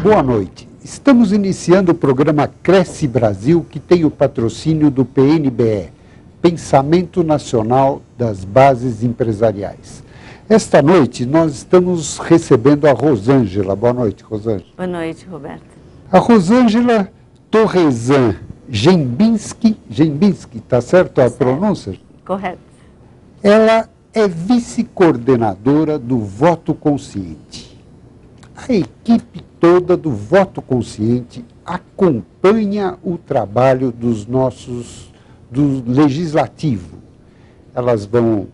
Boa noite. Estamos iniciando o programa Cresce Brasil, que tem o patrocínio do PNBE, Pensamento Nacional das Bases Empresariais. Esta noite nós estamos recebendo a Rosângela. Boa noite, Rosângela. Boa noite, Roberto. A Rosângela Torresan Gembinski, tá certo a pronúncia? Correto. Ela é vice-coordenadora do Voto Consciente. A equipe toda do Voto Consciente acompanha o trabalho do Legislativo. Elas vão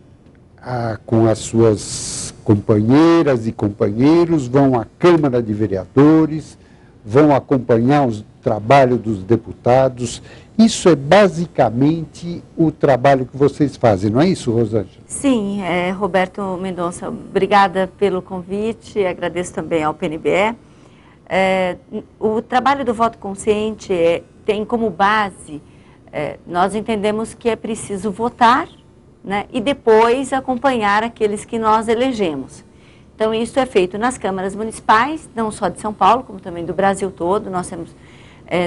com as suas companheiras e companheiros, vão à Câmara de Vereadores, vão acompanhar o trabalho dos deputados. Isso é basicamente o trabalho que vocês fazem, não é isso, Rosângela? Sim, Roberto Mendonça, obrigada pelo convite, agradeço também ao PNBE. O trabalho do voto consciente tem como base, nós entendemos que é preciso votar, né, e depois acompanhar aqueles que nós elegemos. Então, isso é feito nas câmaras municipais, não só de São Paulo, como também do Brasil todo. Nós temos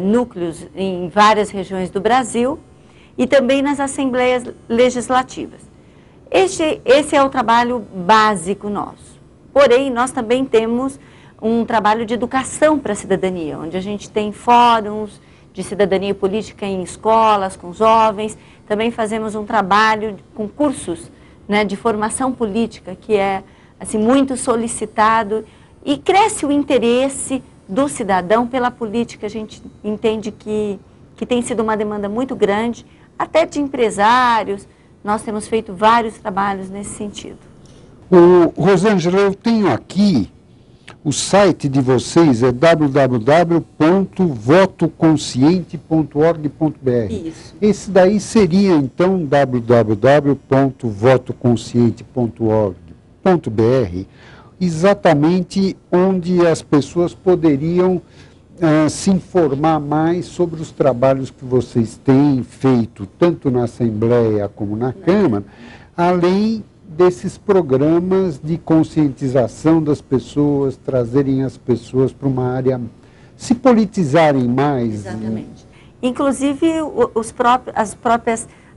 núcleos em várias regiões do Brasil e também nas assembleias legislativas. Esse é o trabalho básico nosso. Porém, nós também temos um trabalho de educação para a cidadania, onde a gente tem fóruns de cidadania política em escolas, com jovens. Também fazemos um trabalho com cursos, né, de formação política, que é assim, muito solicitado, e cresce o interesse do cidadão pela política. A gente entende que tem sido uma demanda muito grande, até de empresários. Nós temos feito vários trabalhos nesse sentido. Rosângela, eu tenho aqui, o site de vocês é www.votoconsciente.org.br. Isso. Esse daí seria, então, www.votoconsciente.org.br, exatamente onde as pessoas poderiam se informar mais sobre os trabalhos que vocês têm feito, tanto na Assembleia como na Câmara, além desses programas de conscientização das pessoas, trazerem as pessoas para uma área, se politizarem mais. Exatamente. Inclusive,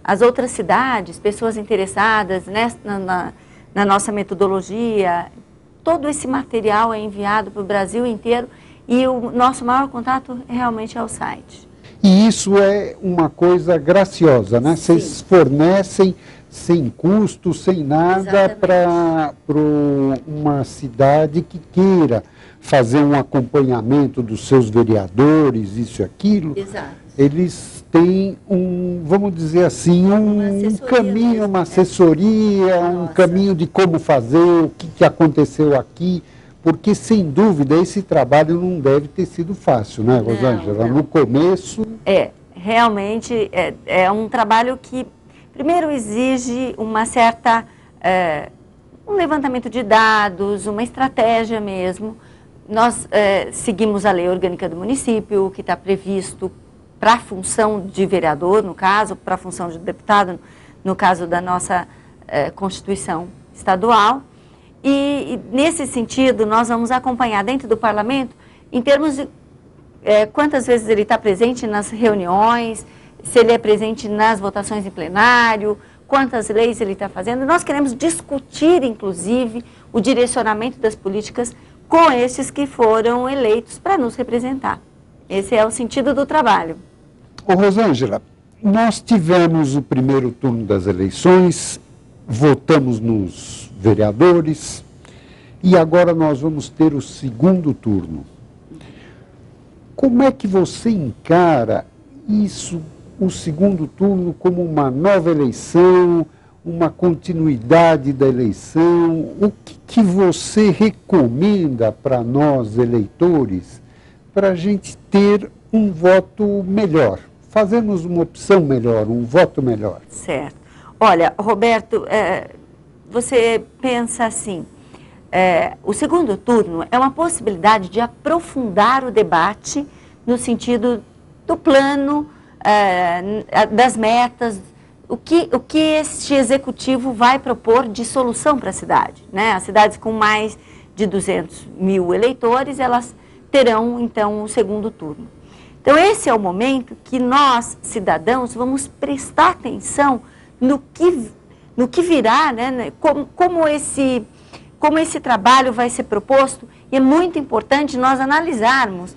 as outras cidades, pessoas interessadas, né, na nossa metodologia, todo esse material é enviado para o Brasil inteiro e o nosso maior contato realmente é o site. E isso é uma coisa graciosa, né? Sim. Vocês fornecem sem custo, sem nada, para uma cidade que queira fazer um acompanhamento dos seus vereadores, isso e aquilo. Exato. Eles têm vamos dizer assim, um caminho, uma assessoria, um caminho de como fazer, o que aconteceu aqui, porque, sem dúvida, esse trabalho não deve ter sido fácil, né, Rosângela? Não. No começo... Realmente é um trabalho que, primeiro, exige uma certa, um levantamento de dados, uma estratégia mesmo. Nós seguimos a lei orgânica do município, que está previsto para a função de vereador, no caso, para a função de deputado, no caso da nossa Constituição estadual. E, nesse sentido, nós vamos acompanhar dentro do parlamento, em termos de quantas vezes ele está presente nas reuniões, se ele é presente nas votações em plenário, quantas leis ele está fazendo. Nós queremos discutir, inclusive, o direcionamento das políticas com esses que foram eleitos para nos representar. Esse é o sentido do trabalho. Rosângela, nós tivemos o primeiro turno das eleições, votamos nos vereadores e agora nós vamos ter o segundo turno. Como é que você encara isso, o segundo turno, como uma nova eleição, uma continuidade da eleição? O que você recomenda para nós, eleitores, para a gente ter um voto melhor, fazermos uma opção melhor, um voto melhor? Certo. Olha, Roberto, você pensa assim, o segundo turno é uma possibilidade de aprofundar o debate no sentido do plano, das metas, o que este executivo vai propor de solução para a cidade, né? As cidades com mais de 200 mil eleitores, elas terão, então, o segundo turno. Então, esse é o momento que nós, cidadãos, vamos prestar atenção no que virá, né? Como esse trabalho vai ser proposto, e é muito importante nós analisarmos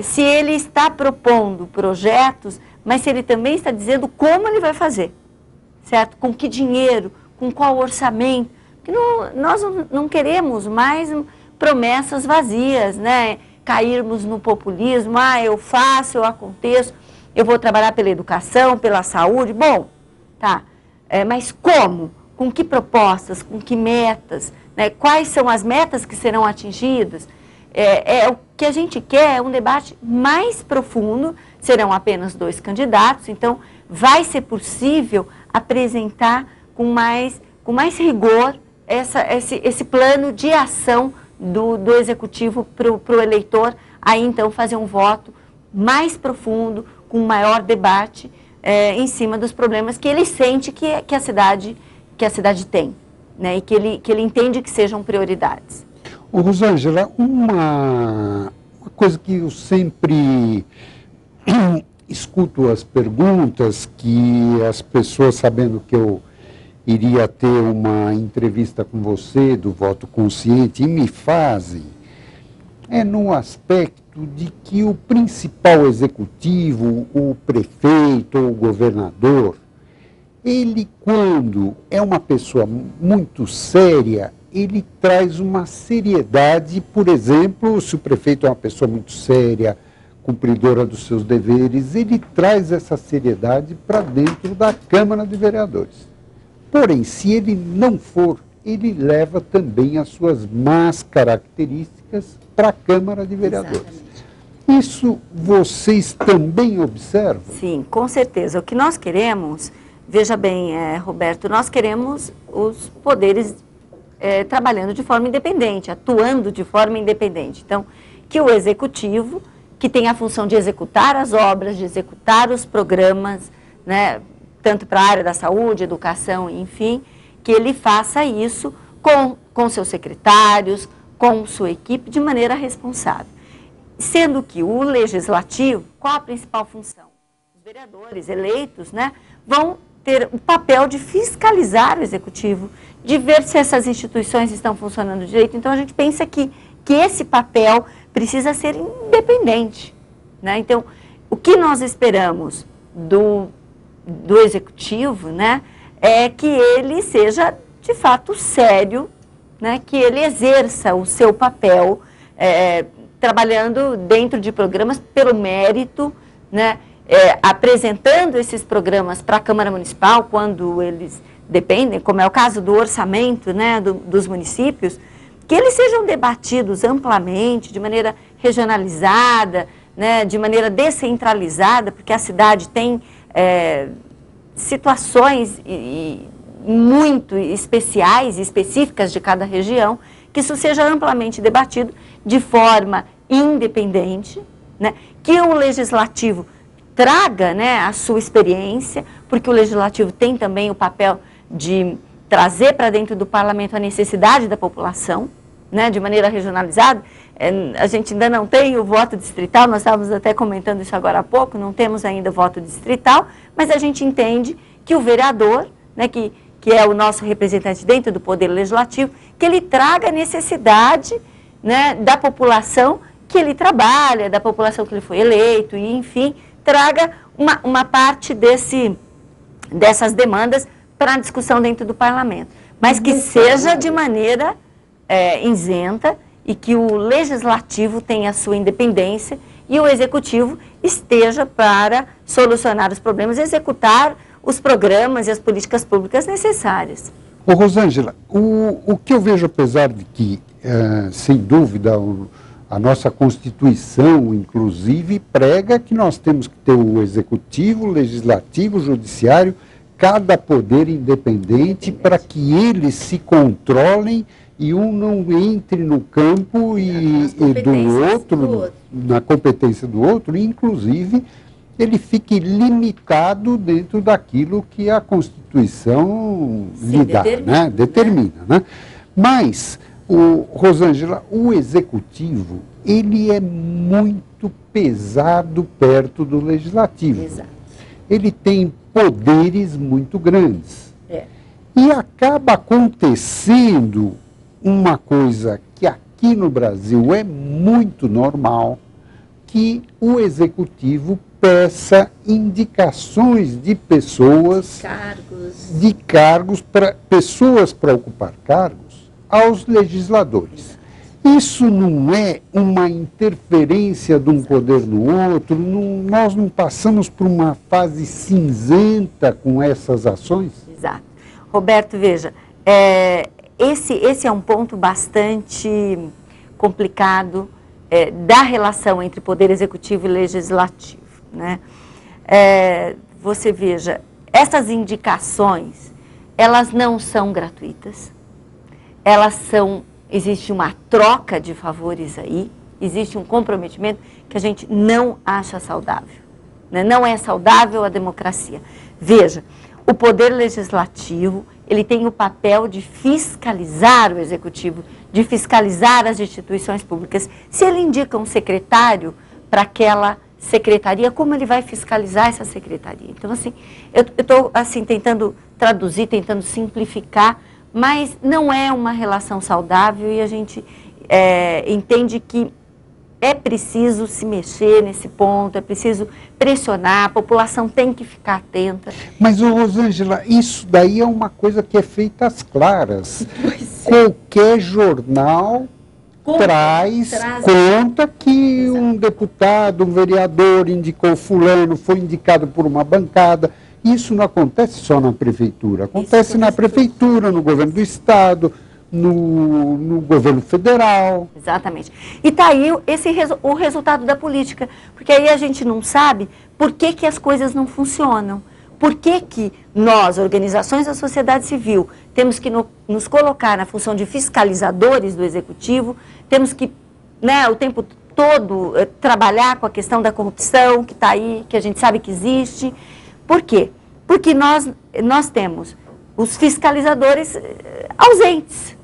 se ele está propondo projetos, mas se ele também está dizendo como ele vai fazer, certo? Com que dinheiro, com qual orçamento, porque nós não queremos mais promessas vazias, né? Cairmos no populismo, eu faço, eu aconteço, eu vou trabalhar pela educação, pela saúde, bom, tá, mas como? Com que propostas, com que metas, né? Quais são as metas que serão atingidas? O que a gente quer é um debate mais profundo, serão apenas 2 candidatos, então vai ser possível apresentar com mais rigor esse plano de ação do Executivo para o eleitor, aí então fazer um voto mais profundo, com maior debate em cima dos problemas que ele sente que a cidade tem, né, e que ele entende que sejam prioridades. Ô, Rosângela, uma coisa que eu sempre escuto as perguntas, que as pessoas, sabendo que eu iria ter uma entrevista com você do voto consciente, e me fazem, no aspecto de que o principal executivo, o prefeito ou o governador, ele, quando é uma pessoa muito séria, ele traz uma seriedade. Por exemplo, se o prefeito é uma pessoa muito séria, cumpridora dos seus deveres, ele traz essa seriedade para dentro da Câmara de Vereadores. Porém, se ele não for, ele leva também as suas más características para a Câmara de Vereadores. Exatamente. Isso vocês também observam? Sim, com certeza. O que nós queremos, veja bem, Roberto, nós queremos os poderes trabalhando de forma independente, atuando de forma independente. Então, que o Executivo, que tem a função de executar as obras, de executar os programas, né, tanto para a área da saúde, educação, enfim, que ele faça isso com seus secretários, com sua equipe, de maneira responsável. Sendo que o Legislativo, qual a principal função? Os vereadores eleitos, né, vão ter o papel de fiscalizar o Executivo, de ver se essas instituições estão funcionando direito. Então, a gente pensa que esse papel precisa ser independente, né? Então, o que nós esperamos do Executivo, né, é que ele seja, de fato, sério, né, que ele exerça o seu papel, trabalhando dentro de programas pelo mérito, né, apresentando esses programas para a Câmara Municipal, quando eles dependem, como é o caso do orçamento, né, dos municípios, que eles sejam debatidos amplamente, de maneira regionalizada, né, de maneira descentralizada, porque a cidade tem situações muito especiais e específicas de cada região, que isso seja amplamente debatido de forma independente, né, que o Legislativo traga, né, a sua experiência, porque o Legislativo tem também o papel de trazer para dentro do Parlamento a necessidade da população, né, de maneira regionalizada. A gente ainda não tem o voto distrital, nós estávamos até comentando isso agora há pouco, não temos ainda o voto distrital, mas a gente entende que o vereador, né, que é o nosso representante dentro do Poder Legislativo, que ele traga a necessidade, né, da população que ele trabalha, da população que ele foi eleito, e enfim, traga uma parte dessas demandas para a discussão dentro do Parlamento, mas que seja de maneira isenta e que o Legislativo tenha a sua independência e o Executivo esteja para solucionar os problemas, executar os programas e as políticas públicas necessárias. Ô, Rosângela, o que eu vejo, apesar de que, sem dúvida, a nossa Constituição, inclusive, prega que nós temos que ter o Executivo, o Legislativo, o Judiciário, cada poder independente para que eles se controlem e um não entre no campo e do outro, na competência do outro, e inclusive ele fique limitado dentro daquilo que a Constituição lhe dá, determina, né? Mas, Rosângela, o Executivo, ele é muito pesado perto do legislativo. Exato. Ele tem poderes muito grandes. E acaba acontecendo uma coisa que aqui no Brasil é muito normal, que o executivo peça indicações de pessoas, pessoas para ocupar cargos, aos legisladores. Isso não é uma interferência de um poder no outro, nós não passamos por uma fase cinzenta com essas ações? Exato. Roberto, veja, esse é um ponto bastante complicado da relação entre poder executivo e legislativo, né? Você veja, essas indicações, elas não são gratuitas, existe uma troca de favores aí, existe um comprometimento que a gente não acha saudável, né? Não é saudável a democracia. Veja, o poder legislativo, ele tem o papel de fiscalizar o executivo, de fiscalizar as instituições públicas. Se ele indica um secretário para aquela secretaria, como ele vai fiscalizar essa secretaria? Então, assim, eu estou assim, tentando traduzir, tentando simplificar, mas não é uma relação saudável e a gente entende que é preciso se mexer nesse ponto, é preciso pressionar, a população tem que ficar atenta. Mas, Rosângela, isso daí é uma coisa que é feita às claras. Qualquer jornal traz conta que Exato. Um deputado, um vereador indicou fulano, foi indicado por uma bancada. Isso não acontece só na prefeitura, acontece na prefeitura, no governo do estado, no governo federal. Exatamente. E está aí o resultado da política, porque aí a gente não sabe por que as coisas não funcionam. Por que nós, organizações da sociedade civil, temos que nos colocar na função de fiscalizadores do executivo, temos que, né, o tempo todo trabalhar com a questão da corrupção que está aí, que a gente sabe que existe. Por quê? Porque nós temos os fiscalizadores ausentes.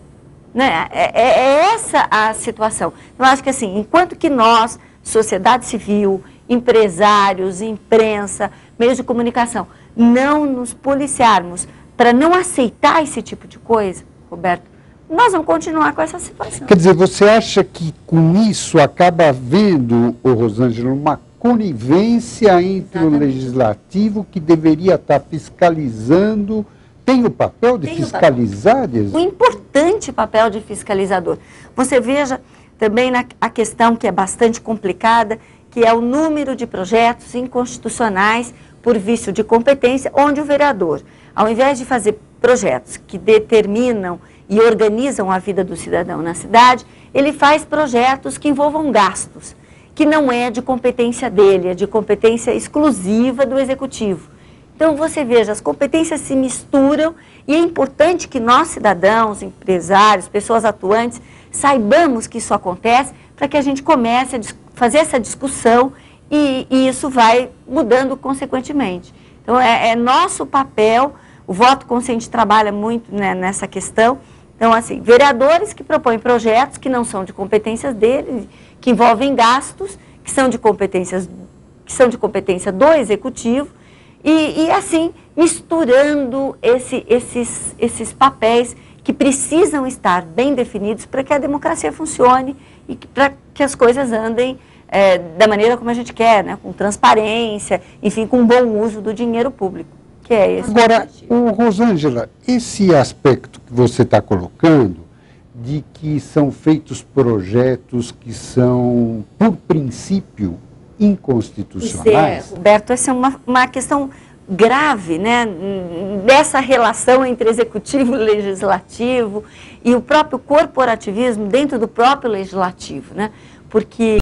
Né? É essa a situação. Eu acho que assim, enquanto que nós, sociedade civil, empresários, imprensa, meios de comunicação, não nos policiarmos para não aceitar esse tipo de coisa, Roberto, nós vamos continuar com essa situação. Quer dizer, você acha que com isso acaba havendo, Rosângela, uma conivência entre o legislativo que deveria estar fiscalizando? Tem o papel de fiscalizar? O importante papel de fiscalizador. Você veja também a questão que é bastante complicada, que é o número de projetos inconstitucionais por vício de competência, onde o vereador, ao invés de fazer projetos que determinam e organizam a vida do cidadão na cidade, ele faz projetos que envolvam gastos, que não é de competência dele, é de competência exclusiva do executivo. Então, você veja, as competências se misturam e é importante que nós, cidadãos, empresários, pessoas atuantes, saibamos que isso acontece para que a gente comece a fazer essa discussão e isso vai mudando consequentemente. Então, é nosso papel, o voto consciente trabalha muito, né, nessa questão. Então, assim, vereadores que propõem projetos que não são de competências deles, que envolvem gastos, que são de competência do executivo, e assim, misturando esses papéis que precisam estar bem definidos para que a democracia funcione e para que as coisas andem da maneira como a gente quer, né? Com transparência, enfim, com bom uso do dinheiro público, que é esse. Agora, Rosângela, esse aspecto que você está colocando, de que são feitos projetos que são, por princípio, inconstitucionais. Roberto, essa é uma questão grave, né, dessa relação entre executivo e legislativo e o próprio corporativismo dentro do próprio legislativo, né, porque